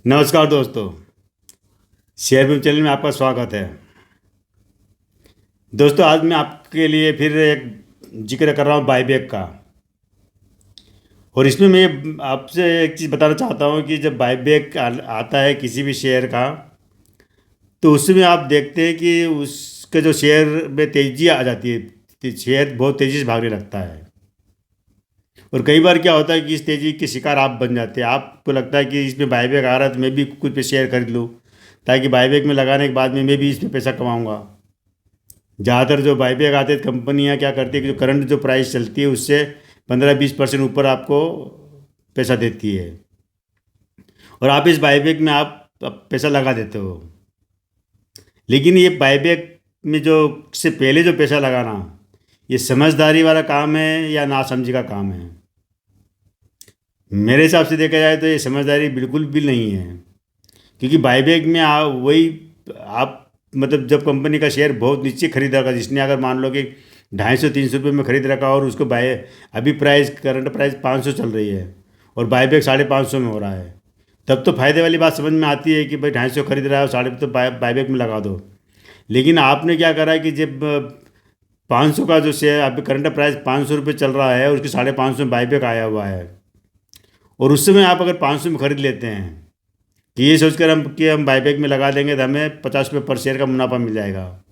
नमस्कार दोस्तों। शेयर बिम चैनल में आपका स्वागत है। दोस्तों, आज मैं आपके लिए फिर एक जिक्र कर रहा हूँ बाईबैक का। और इसमें मैं आपसे एक चीज़ बताना चाहता हूँ कि जब बाईबैक आता है किसी भी शेयर का, तो उसमें आप देखते हैं कि उसके जो शेयर में तेज़ी आ जाती है, शेयर बहुत तेज़ी से भागने लगता है। और कई बार क्या होता है कि इस तेज़ी के शिकार आप बन जाते हैं। आपको लगता है कि इसमें बाईबैक आ रहा है तो मैं भी कुछ पे शेयर खरीद लूँ, ताकि बाईबैक में लगाने के बाद में मैं भी इसमें पैसा कमाऊँगा। ज़्यादातर जो बाईबैक आते हैं कंपनियां क्या करती है कि जो करंट जो प्राइस चलती है उससे 15-20% ऊपर आपको पैसा देती है, और आप इस बाईबैक में आप पैसा लगा देते हो। लेकिन ये बाईबैक में जो से पहले जो पैसा लगाना, ये समझदारी वाला काम है या नासमझी का काम है? मेरे हिसाब से देखा जाए तो ये समझदारी बिल्कुल भी नहीं है। क्योंकि बाईबैक में वही आप मतलब जब कंपनी का शेयर बहुत नीचे खरीद रखा, जिसने अगर मान लो कि 250-300 रुपये में खरीद रखा और उसको बाय अभी प्राइस करंट प्राइस 500 चल रही है और बाईबैक 550 में हो रहा है, तब तो फायदे वाली बात समझ में आती है कि भाई 250 खरीद रहा है और साढ़े तो बाईबैक में लगा दो। लेकिन आपने क्या करा है कि जब 500 का जो शेयर अभी करंट प्राइस 500 रुपये चल रहा है और उसके 550 में बाईबैक आया हुआ है, और उस समय आप अगर 500 में खरीद लेते हैं कि ये सोचकर हम बाईबैक में लगा देंगे तो हमें 50 रुपये पर शेयर का मुनाफा मिल जाएगा।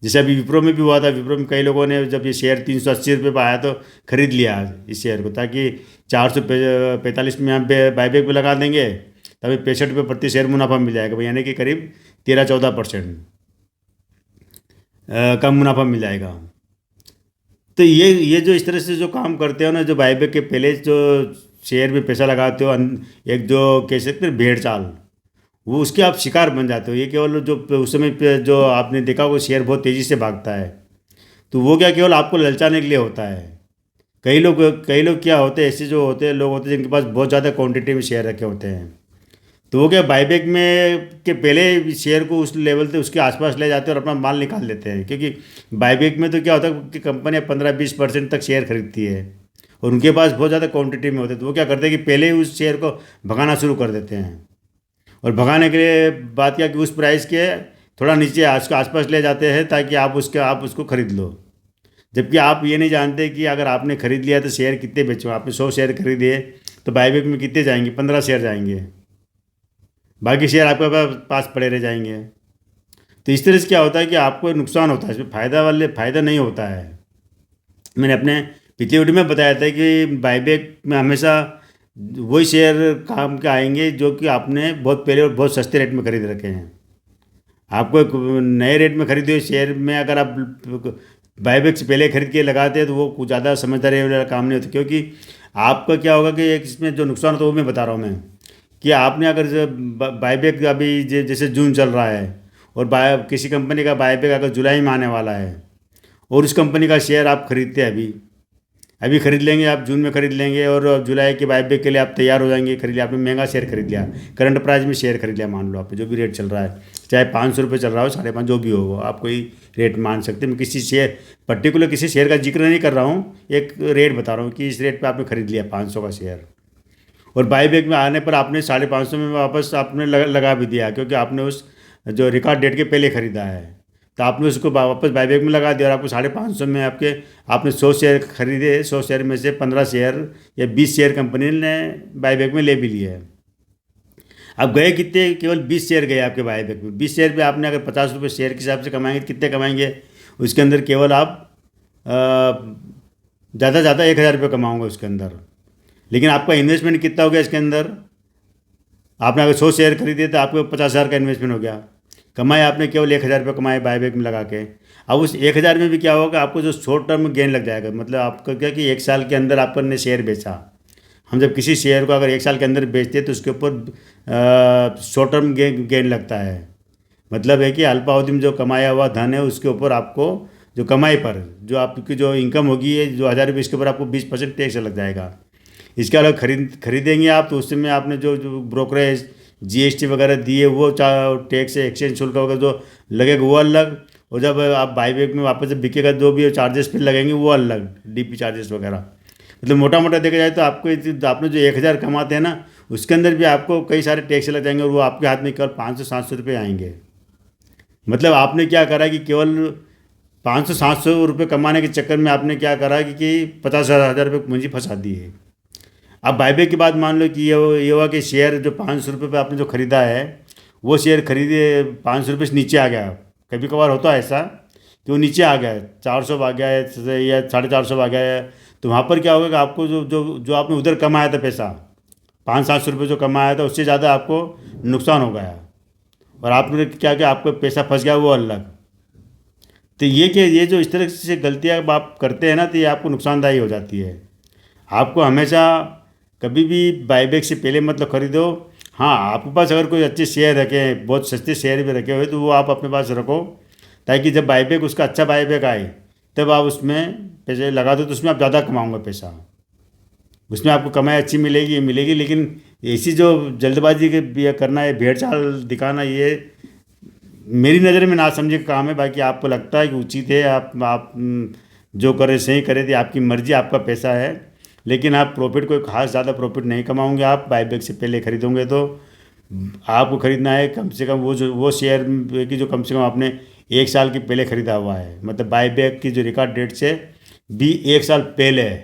जैसे अभी विप्रो में भी हुआ था। विप्रो में कई लोगों ने जब ये शेयर 380 रुपये पर आया तो खरीद लिया इस शेयर को, ताकि 445 में हम बाईबैक में लगा देंगे तो हमें 65 रुपये प्रति शेयर मुनाफा मिल जाएगा, यानी कि करीब 13-14% का मुनाफा मिल जाएगा। तो ये जो इस तरह से जो काम करते हो ना, जो बाईबैक के पहले जो शेयर में पैसा लगाते हो, एक जो कह सकते हैं भेड़ चाल, वो उसके आप शिकार बन जाते हो। ये केवल जो उस समय पे जो आपने देखा वो शेयर बहुत तेज़ी से भागता है, तो वो क्या केवल आपको ललचाने के लिए होता है। कई लोग क्या होते हैं, ऐसे जो होते हैं लोग होते हैं जिनके पास बहुत ज़्यादा क्वांटिटी में शेयर रखे होते हैं, तो वो क्या बाईबैक में के पहले शेयर को उस लेवल से उसके आसपास ले जाते हैं और अपना माल निकाल लेते हैं। क्योंकि बाईबैक में तो क्या होता है कि कंपनियां 15-20% तक शेयर खरीदती है और उनके पास बहुत ज़्यादा क्वांटिटी में होते हैं, तो वो क्या करते हैं कि पहले ही उस शेयर को भगाना शुरू कर देते हैं। और भगाने के लिए बात क्या कि उस प्राइस के थोड़ा नीचे आसपास ले जाते हैं, ताकि आप उसको खरीद लो। जबकि आप ये नहीं जानते कि अगर आपने खरीद लिया तो शेयर कितने बेचो। आपने 100 शेयर खरीदे तो बाईबैक में कितने जाएंगे? 15 शेयर जाएंगे, बाकी शेयर आपके पास पड़े रह जाएंगे। तो इस तरह से क्या होता है कि आपको नुकसान होता है, इसमें फ़ायदा नहीं होता है। मैंने अपने पिछली वीडियो में बताया था कि बाईबैक में हमेशा वही शेयर काम के आएंगे जो कि आपने बहुत पहले और बहुत सस्ते रेट में खरीद रखे हैं। आपको एक नए रेट में खरीदे हुए शेयर में अगर आप बाईबैक से पहले खरीद के लगाते हैं तो वो कुछ ज़्यादा समझदारी वाला काम नहीं होता। क्योंकि आपका क्या होगा कि एक इसमें जो नुकसान होता है वो मैं बता रहा हूँ मैं, कि आपने अगर बाईबैक अभी जैसे जून चल रहा है और किसी कंपनी का बाईबैक अगर जुलाई में आने वाला है और उस कंपनी का शेयर आप खरीदते हैं अभी अभी खरीद लेंगे, आप जून में खरीद लेंगे और जुलाई के बाईबैक के लिए आप तैयार हो जाएंगे। खरीद लिया आपने, महंगा शेयर खरीद लिया, करंट प्राइस में शेयर खरीद लिया, मान लो आपने जो भी रेट चल रहा है, चाहे 500 रुपये चल रहा हो, 550 जो भी हो, वो आप कोई रेट मान सकते हैं। मैं किसी शेयर पर्टिकुलर किसी शेयर का जिक्र नहीं कर रहा हूँ, एक रेट बता रहा हूँ कि इस रेट पर आपने खरीद लिया 500 का शेयर, और बाईबैक में आने पर आपने 550 में वापस आपने लगा भी दिया, क्योंकि आपने उस जो रिकॉर्ड डेट के पहले ख़रीदा है, तो आपने उसको वापस बाईबैक में लगा दिया और आपको 550 में आपने 100 शेयर खरीदे, 100 शेयर में से 15 शेयर या 20 शेयर कंपनी ने बाईबैक में ले भी लिए है। अब गए कितने? केवल 20 शेयर गए आपके बाईबैक में। 20 शेयर पे आपने अगर 50 रुपये शेयर के हिसाब से कमाएंगे तो कितने कमाएंगे? उसके अंदर केवल आप ज़्यादा से ज़्यादा 1,000 रुपये कमाओगे उसके अंदर। लेकिन आपका इन्वेस्टमेंट कितना हो गया इसके अंदर? आपने अगर 100 शेयर खरीदे तो आपको 50,000 का इन्वेस्टमेंट हो गया। कमाए आपने केवल 1,000 रुपये कमाए बाईबैक में लगा के। अब उस 1,000 में भी क्या होगा, आपको जो शॉर्ट टर्म गेन लग जाएगा। मतलब आपका क्या कि 1 साल के अंदर आपने शेयर बेचा। हम जब किसी शेयर को अगर 1 साल के अंदर बेचते हैं तो उसके ऊपर शॉर्ट टर्म गेन लगता है। मतलब है कि अल्पावधि में जो कमाया हुआ धन है उसके ऊपर आपको जो कमाई पर जो आपकी जो इनकम होगी है जो 1,000 रुपये, इसके ऊपर आपको 20% टैक्स लग जाएगा। इसके अलावा खरीदेंगे आप तो उस समय आपने जो ब्रोकरेज जीएसटी वगैरह दिए वो टैक्स एक्सचेंज शुल्क वगैरह जो लगेगा वो अलग, और जब आप बाईबैक में वापस जब बिकेगा जो भी चार्जेस फिर लगेंगे वो अलग, डीपी चार्जेस वगैरह। मतलब मोटा मोटा देखा जाए तो आपको आपने जो 1,000 कमाते हैं ना, उसके अंदर भी आपको कई सारे टैक्स लग जाएंगे और वो आपके हाथ में केवल 500-700 रुपये आएंगे। मतलब आपने क्या करा कि केवल 500-700 रुपये कमाने के चक्कर में आपने क्या करा कि 50,000 रुपये पूंजी फंसा दी है। अब बायबैक के बाद मान लो कि ये हुआ कि शेयर जो 500 रुपये पे आपने जो ख़रीदा है, वो शेयर खरीदे 500 रुपये से नीचे आ गया। कभी कभार होता है ऐसा कि वो नीचे आ गया है, 400 आ गया है या 450 आ गया है। तो वहाँ पर क्या होगा कि आपको जो जो जो आपने उधर कमाया था पैसा, 500-700 रुपये जो कमाया था, उससे ज़्यादा आपको नुकसान हो गया और आपने क्या किया, आपको पैसा फंस गया वो अलग। तो ये जो इस तरह से गलतियाँ आप करते हैं ना, तो ये आपको नुकसानदायी हो जाती है। आपको हमेशा कभी भी बायबैक से पहले मतलब खरीदो। हाँ, आपके पास अगर कोई अच्छे शेयर रखे हैं, बहुत सस्ते शेयर भी रखे हुए, तो वो आप अपने पास रखो, ताकि जब बायबैक उसका अच्छा बायबैक आए तब आप उसमें पैसे लगा दो, तो उसमें आप ज़्यादा कमाओगे पैसा, उसमें आपको कमाई अच्छी मिलेगी मिलेगी। लेकिन ऐसी जो जल्दबाजी के ये करना है, भेड़ चाल दिखाना, ये मेरी नज़र में ना समझे का काम है। बाकी आपको लगता है कि उचित है, आप जो करें सही करें, थी आपकी मर्जी, आपका पैसा है। लेकिन आप प्रॉफिट कोई खास ज़्यादा प्रॉफिट नहीं कमाओगे आप बायबैक से पहले खरीदोगे तो। आपको खरीदना है कम से कम वो शेयर की जो कम से कम आपने 1 साल की पहले खरीदा हुआ है, मतलब बायबैक की जो रिकॉर्ड डेट से भी 1 साल पहले है।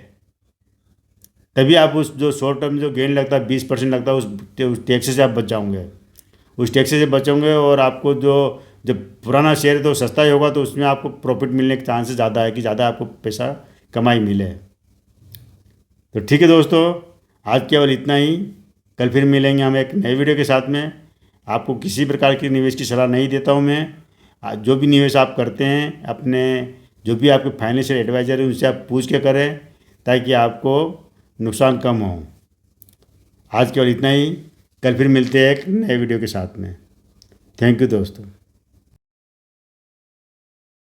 तभी आप उस जो शॉर्ट टर्म जो गेन लगता है 20% लगता है, उस टैक्स से आप बच जाओगे, उस टैक्स से बचोगे। और आपको जो जब पुराना शेयर है तो सस्ता ही होगा, तो उसमें आपको प्रॉफिट मिलने के चांसेस ज़्यादा है कि ज़्यादा आपको पैसा कमाई मिले। तो ठीक है दोस्तों, आज केवल इतना ही। कल फिर मिलेंगे हम एक नए वीडियो के साथ में। आपको किसी प्रकार की निवेश की सलाह नहीं देता हूँ मैं। जो भी निवेश आप करते हैं, अपने जो भी आपके फाइनेंशियल एडवाइज़र है उनसे आप पूछ के करें, ताकि आपको नुकसान कम हो। आज केवल इतना ही। कल फिर मिलते हैं एक नए वीडियो के साथ में। थैंक यू दोस्तों।